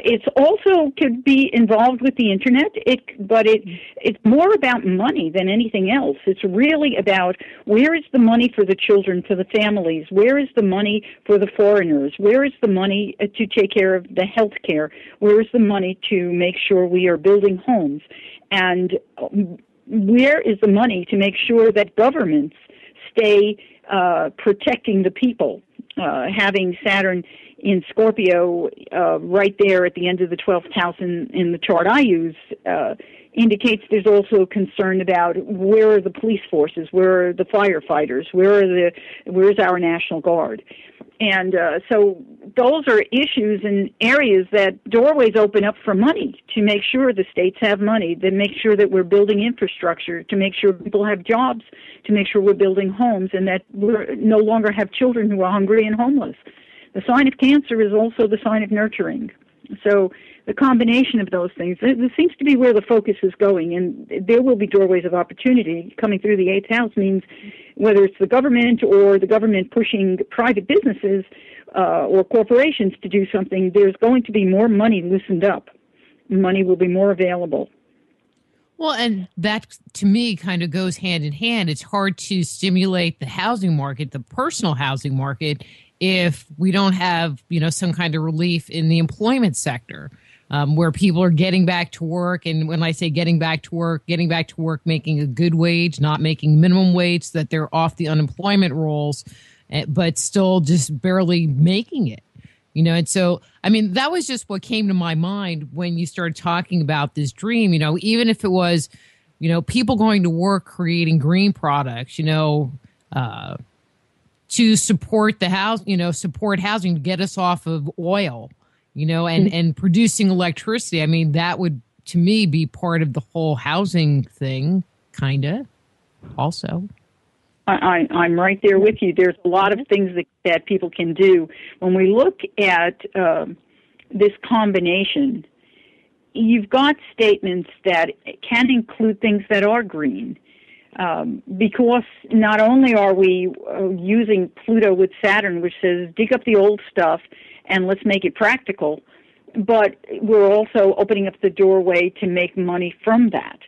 It's also could be involved with the internet, but it's more about money than anything else. It's really about, where is the money for the children, for the families? Where is the money for the foreigners? Where is the money to take care of the health care? Where is the money to make sure we are building homes? And where is the money to make sure that governments stay protecting the people? Having Saturn in Scorpio right there at the end of the 12th house in the chart I use indicates there's also concern about, where are the police forces, where are the firefighters, where's our National Guard? And so those are issues and areas that doorways open up for money, to make sure the states have money, to make sure that we're building infrastructure, to make sure people have jobs, to make sure we're building homes, and that we no longer have children who are hungry and homeless. The sign of Cancer is also the sign of nurturing. So the combination of those things, this seems to be where the focus is going, and there will be doorways of opportunity coming through the 8th house. Means whether it's the government or the government pushing private businesses or corporations to do something, there's going to be more money loosened up. Money will be more available. Well, and that, to me, kind of goes hand in hand. It's hard to stimulate the housing market, the personal housing market, if we don't have, some kind of relief in the employment sector, where people are getting back to work. And when I say getting back to work making a good wage, not making minimum wage, so that they're off the unemployment rolls, but still just barely making it. And so, I mean, that was just what came to my mind when you started talking about this dream. Even if it was, people going to work creating green products, to support the house, support housing, to get us off of oil, and producing electricity. I mean, that would, to me, be part of the whole housing thing, kind of, also. I'm right there with you. There's a lot of things that people can do. When we look at this combination, you've got statements that can include things that are green. Because not only are we using Pluto with Saturn, which says dig up the old stuff and let's make it practical, but we're also opening up the doorway to make money from that.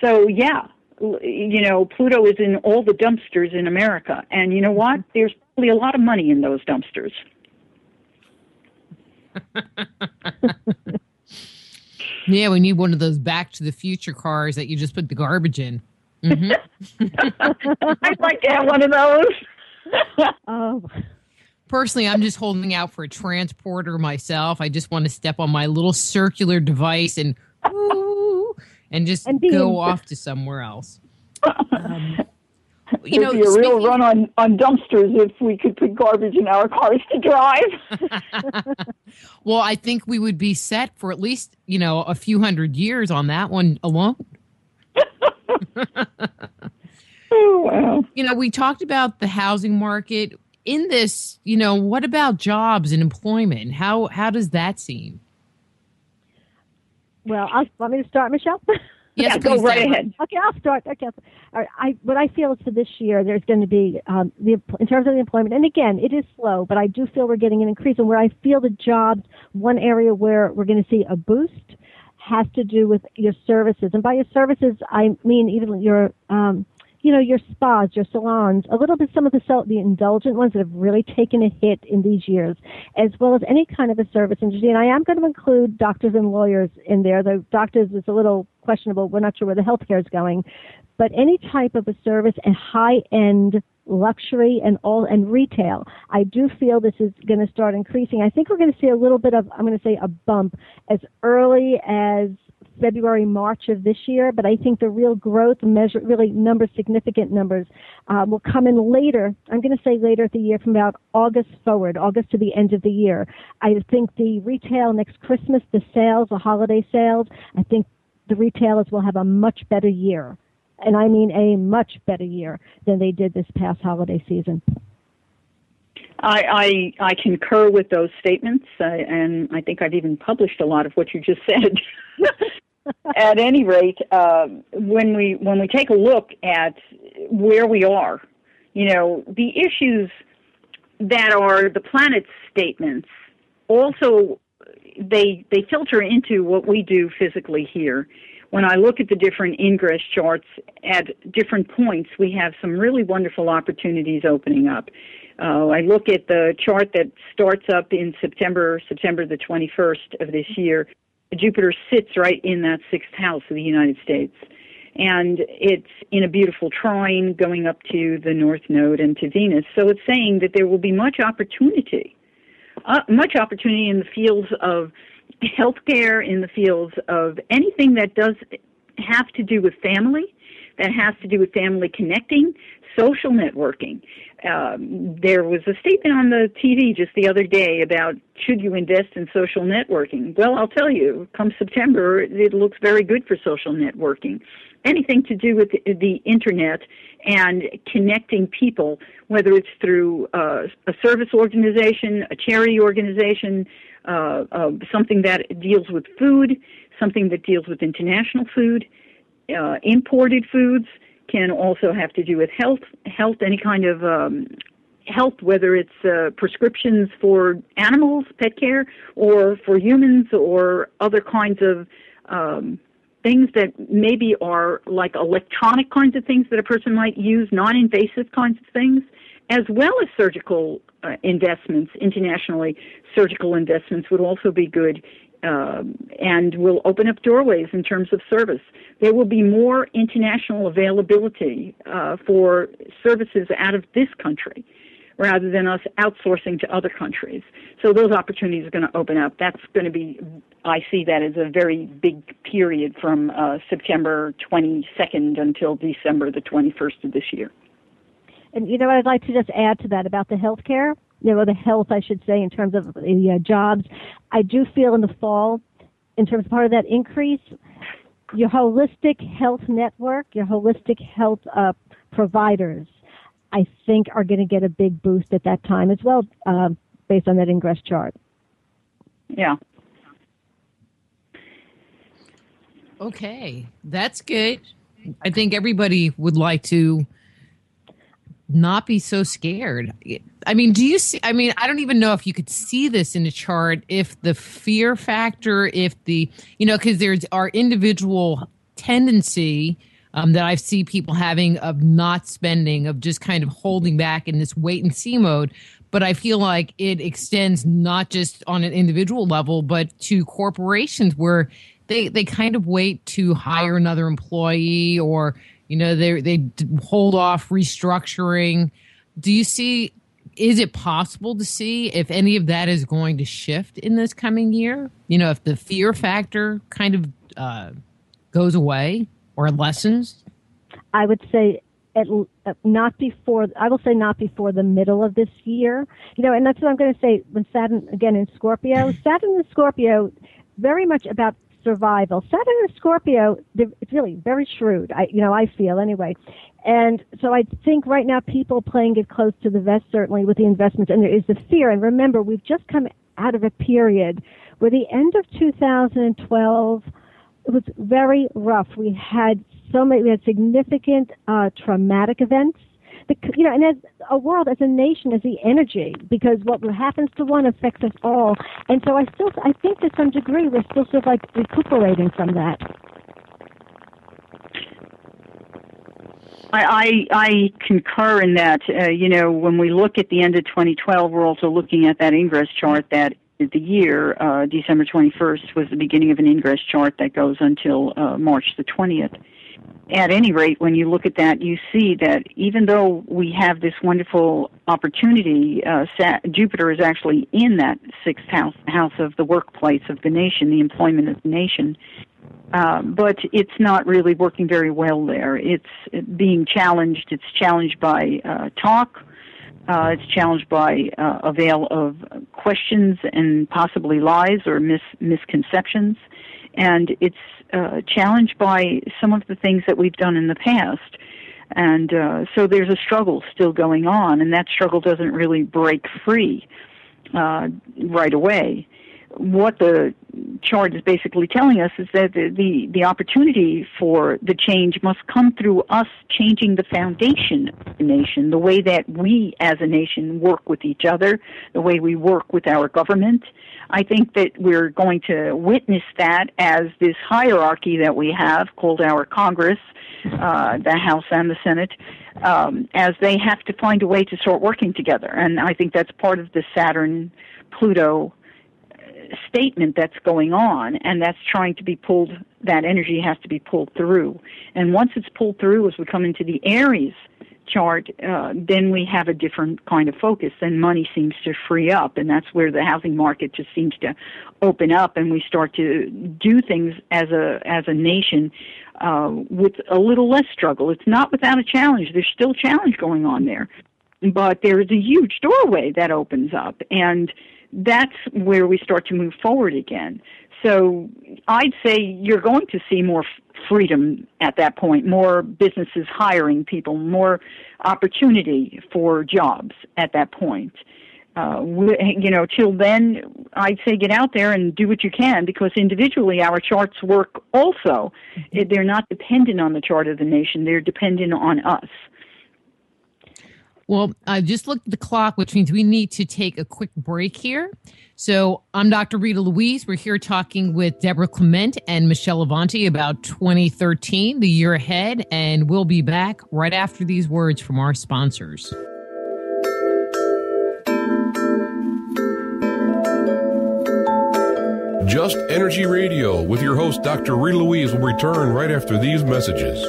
So, yeah, Pluto is in all the dumpsters in America. And you know what? There's probably a lot of money in those dumpsters. Yeah, we need one of those Back to the Future cars that you just put the garbage in. Mm-hmm. I'd like to have one of those. Oh. Personally, I'm just holding out for a transporter myself. I just want to step on my little circular device and just go off to somewhere else. It'd be a real run on dumpsters if we could put garbage in our cars to drive. Well, I think we would be set for at least, a few hundred years on that one alone. Oh, wow. We talked about the housing market. In this, what about jobs and employment? How does that seem? Well, want me to start, Michelle? Yes, yeah, go right ahead. Okay, I'll start. Okay. What I feel is for this year, there's going to be, in terms of the employment, and again, it is slow, but I do feel we're getting an increase. And where I feel the jobs, one area where we're going to see a boost has to do with your services. And by your services, I mean even your spas, your salons, a little bit some of the indulgent ones that have really taken a hit in these years, as well as any kind of a service industry. And I am going to include doctors and lawyers in there. The doctors is a little questionable. We're not sure where the healthcare is going. But any type of a service and high-end luxury and retail, I do feel this is going to start increasing. I think we're going to see a little bit of, I'm going to say a bump as early as February, March of this year, but I think the real growth measure, really significant numbers, will come in later. I'm going to say later at the year, from about August forward, August to the end of the year. I think the retail next Christmas, the sales, the holiday sales, I think the retailers will have a much better year. And I mean a much better year than they did this past holiday season. I concur with those statements, and I think I've even published a lot of what you just said. At any rate, when we take a look at where we are, the issues that are the planet's statements also they filter into what we do physically here. When I look at the different ingress charts at different points, we have some really wonderful opportunities opening up. I look at the chart that starts up in September the 21st of this year. Jupiter sits right in that sixth house of the United States. And it's in a beautiful trine going up to the North Node and to Venus. So it's saying that there will be much opportunity in the fields of healthcare, in the fields of anything that does have to do with family, that has to do with family connecting, social networking. There was a statement on the TV just the other day about should you invest in social networking. Well, I'll tell you, come September, it looks very good for social networking. Anything to do with the Internet and connecting people, whether it's through a service organization, a charity organization, something that deals with food, something that deals with international food, imported foods, can also have to do with health, any kind of health, whether it's prescriptions for animals, pet care, or for humans, or other kinds of things that maybe are like electronic kinds of things that a person might use, non-invasive kinds of things, as well as surgical investments internationally. Surgical investments would also be good and will open up doorways in terms of service. There will be more international availability for services out of this country rather than us outsourcing to other countries. So those opportunities are going to open up. That's going to be, I see that as a very big period from September 22nd until December the 21st of this year. And what I'd like to just add to that about the healthcare, the health, I should say, in terms of the jobs. I do feel in the fall, in terms of part of that increase, your holistic health network, your holistic health providers, I think are going to get a big boost at that time as well, based on that ingress chart. Yeah. Okay, that's good. I think everybody would like to not be so scared. I mean, do you see? I mean, I don't even know if you could see this in a chart, if the fear factor, if the, because there's our individual tendency that I see people having of not spending, of just kind of holding back in this wait and see mode. But I feel like it extends not just on an individual level, but to corporations where they kind of wait to hire another employee, or they hold off restructuring. Do you see? Is it possible to see if any of that is going to shift in this coming year? If the fear factor kind of goes away or lessens? I would say not before. I will say not before the middle of this year. And that's what I'm going to say. When Saturn again in Scorpio, Saturn in Scorpio, very much about survival. Saturn in Scorpio, it's really very shrewd. I feel anyway. And so I think right now people playing it close to the vest, certainly with the investments, and there is the fear. And remember, we've just come out of a period where the end of 2012, it was very rough. We had significant traumatic events. And as a world, as a nation, as the energy, because what happens to one affects us all. And so I think to some degree we're still sort of like recuperating from that. I concur in that. When we look at the end of 2012, we're also looking at that ingress chart that the year, December 21st, was the beginning of an ingress chart that goes until March the 20th. At any rate, when you look at that, you see that even though we have this wonderful opportunity, Jupiter is actually in that sixth house of the workplace of the nation, the employment of the nation. But it's not really working very well there. It's being challenged. It's challenged by talk. It's challenged by a veil of questions and possibly lies or misconceptions. And it's challenged by some of the things that we've done in the past. And so there's a struggle still going on, and that struggle doesn't really break free right away. What the chart is basically telling us is that the opportunity for the change must come through us changing the foundation of the nation, the way that we as a nation work with each other, the way we work with our government. I think that we're going to witness that as this hierarchy that we have called our Congress, the House and the Senate, as they have to find a way to start working together. And I think that's part of the Saturn-Pluto statement that's going on, and that's trying to be pulled, that energy has to be pulled through. And once it's pulled through, as we come into the Aries chart, then we have a different kind of focus, and money seems to free up, and that's where the housing market just seems to open up, and we start to do things as a nation with a little less struggle. It's not without a challenge. There's still challenge going on there, but there's a huge doorway that opens up, and that's where we start to move forward again. So I'd say you're going to see more freedom at that point, more businesses hiring people, more opportunity for jobs at that point. Till then, I'd say get out there and do what you can, because individually our charts work also. They're not dependent on the chart of the nation. They're dependent on us. Well, I just looked at the clock, which means we need to take a quick break here. So I'm Dr. Rita Louise. We're here talking with Debra Clement and Michele Avanti about 2013, the year ahead, and we'll be back right after these words from our sponsors. Just Energy Radio with your host, Dr. Rita Louise, will return right after these messages.